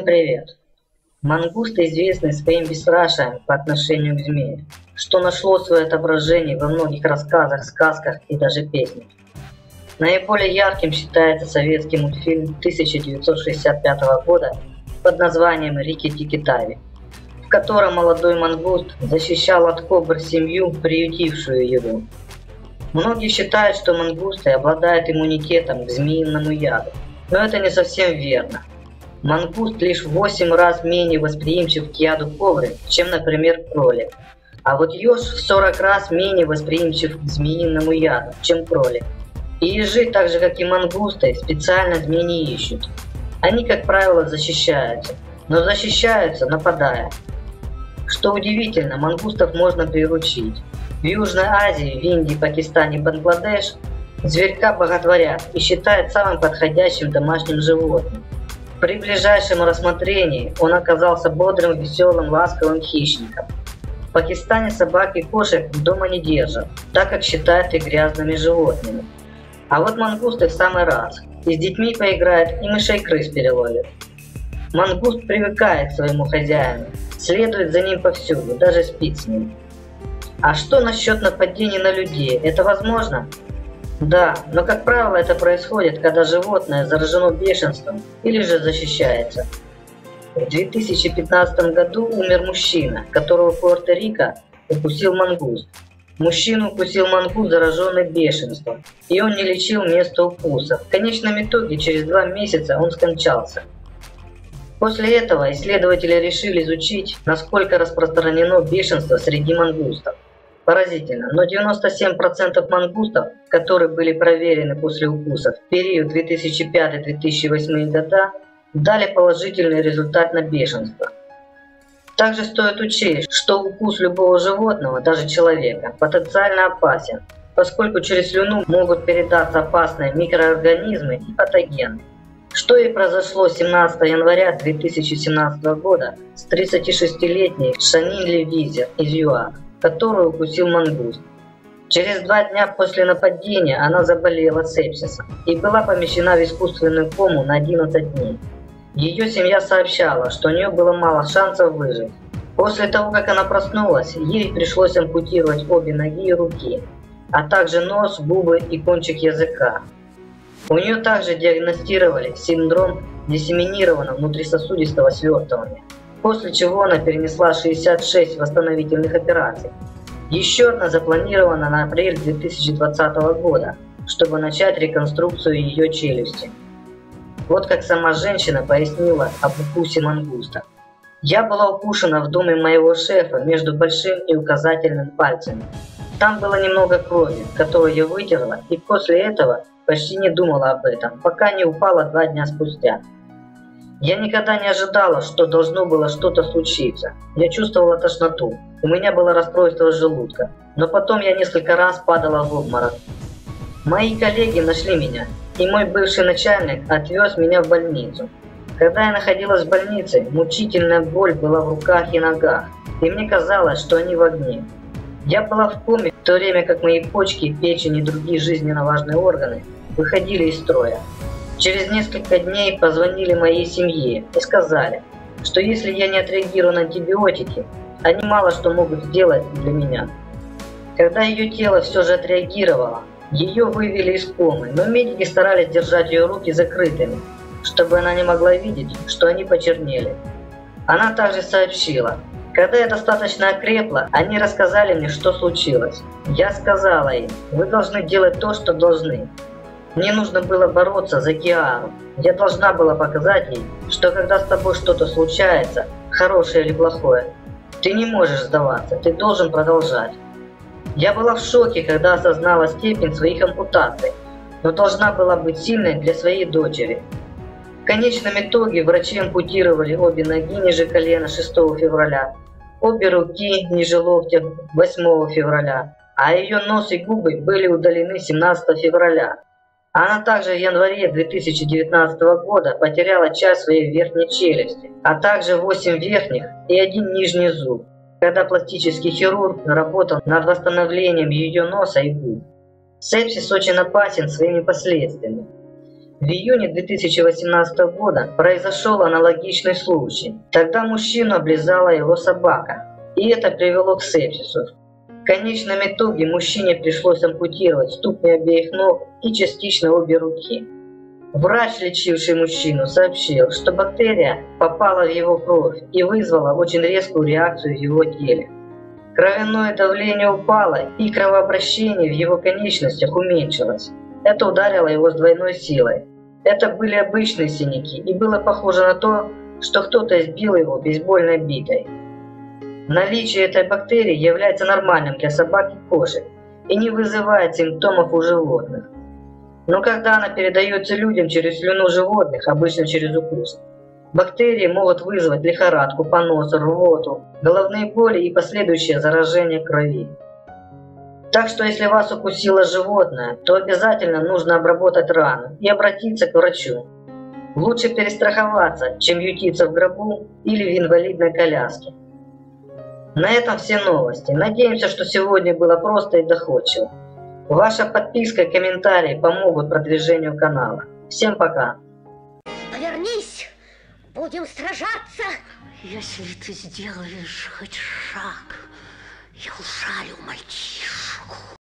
Всем привет! Мангусты известны своим бесстрашием по отношению к змее, что нашло свое отображение во многих рассказах, сказках и даже песнях. Наиболее ярким считается советский мультфильм 1965 года под названием «Рикки-Тикки-Тави», в котором молодой мангуст защищал от кобр семью, приютившую его. Многие считают, что мангусты обладают иммунитетом к змеиному яду, но это не совсем верно. Мангуст лишь в 8 раз менее восприимчив к яду кобры, чем, например, кролик. А вот еж в 40 раз менее восприимчив к змеиному яду, чем кролик. И ежи, так же как и мангусты, специально змей не ищут. Они, как правило, защищаются, но защищаются, нападая. Что удивительно, мангустов можно приручить. В Южной Азии, в Индии, Пакистане, Бангладеш зверька боготворят и считают самым подходящим домашним животным. При ближайшем рассмотрении он оказался бодрым, веселым, ласковым хищником. В Пакистане собак и кошек дома не держат, так как считают их грязными животными. А вот мангусты в самый раз. И с детьми поиграет, и мышей-крыс переловит. Мангуст привыкает к своему хозяину, следует за ним повсюду, даже спит с ним. А что насчет нападений на людей? Это возможно? Да, но, как правило, это происходит, когда животное заражено бешенством или же защищается. В 2015 году умер мужчина, которого в Пуэрто-Рико укусил мангуст. Мужчину укусил мангуст, зараженный бешенством, и он не лечил место укуса. В конечном итоге, через 2 месяца он скончался. После этого исследователи решили изучить, насколько распространено бешенство среди мангустов. Поразительно, но 97% мангустов, которые были проверены после укусов в период 2005-2008 года, дали положительный результат на бешенство. Также стоит учесть, что укус любого животного, даже человека, потенциально опасен, поскольку через слюну могут передаться опасные микроорганизмы и патогены. Что и произошло 17 января 2017 года с 36-летней Шаниль Визер из ЮАР, которую укусил мангуст. Через 2 дня после нападения она заболела сепсисом и была помещена в искусственную кому на 11 дней. Ее семья сообщала, что у нее было мало шансов выжить. После того, как она проснулась, ей пришлось ампутировать обе ноги и руки, а также нос, губы и кончик языка. У нее также диагностировали синдром диссеминированного внутрисосудистого свертывания, после чего она перенесла 66 восстановительных операций. Еще одна запланирована на апрель 2020 года, чтобы начать реконструкцию ее челюсти. Вот как сама женщина пояснила об укусе мангуста. «Я была укушена в доме моего шефа между большим и указательным пальцами. Там было немного крови, которую я вытерла, и после этого почти не думала об этом, пока не упала 2 дня спустя. Я никогда не ожидала, что должно было что-то случиться. Я чувствовала тошноту, у меня было расстройство желудка, но потом я несколько раз падала в обморок. Мои коллеги нашли меня, и мой бывший начальник отвез меня в больницу. Когда я находилась в больнице, мучительная боль была в руках и ногах, и мне казалось, что они в огне. Я была в коме, в то время как мои почки, печень и другие жизненно важные органы выходили из строя. Через несколько дней позвонили моей семье и сказали, что если я не отреагирую на антибиотики, они мало что могут сделать для меня. Когда ее тело все же отреагировало, ее вывели из комы, но медики старались держать ее руки закрытыми, чтобы она не могла видеть, что они почернели. Она также сообщила: когда я достаточно окрепла, они рассказали мне, что случилось. Я сказала им: вы должны делать то, что должны. Мне нужно было бороться за Киару. Я должна была показать ей, что когда с тобой что-то случается, хорошее или плохое, ты не можешь сдаваться, ты должен продолжать. Я была в шоке, когда осознала степень своих ампутаций, но должна была быть сильной для своей дочери. В конечном итоге врачи ампутировали обе ноги ниже колена 6 февраля, обе руки ниже локтя 8 февраля, а ее нос и губы были удалены 17 февраля. Она также в январе 2019 года потеряла часть своей верхней челюсти, а также 8 верхних и 1 нижний зуб, когда пластический хирург работал над восстановлением ее носа и губ. Сепсис очень опасен своими последствиями. В июне 2018 года произошел аналогичный случай. Тогда мужчину облизала его собака, и это привело к сепсису. В конечном итоге мужчине пришлось ампутировать ступни обеих ног и частично обе руки. Врач, лечивший мужчину, сообщил, что бактерия попала в его кровь и вызвала очень резкую реакцию в его теле. Кровяное давление упало, и кровообращение в его конечностях уменьшилось. Это ударило его с двойной силой. Это были обычные синяки, и было похоже на то, что кто-то избил его бейсбольной битой. Наличие этой бактерии является нормальным для собак и кошек и не вызывает симптомов у животных. Но когда она передается людям через слюну животных, обычно через укус, бактерии могут вызвать лихорадку, понос, рвоту, головные боли и последующее заражение крови. Так что если вас укусило животное, то обязательно нужно обработать рану и обратиться к врачу. Лучше перестраховаться, чем ютиться в гробу или в инвалидной коляске. На этом все новости. Надеемся, что сегодня было просто и доходчиво. Ваша подписка и комментарии помогут продвижению канала. Всем пока! Повернись! Будем сражаться! Если ты сделаешь хоть шаг, я ушалю мальчишку.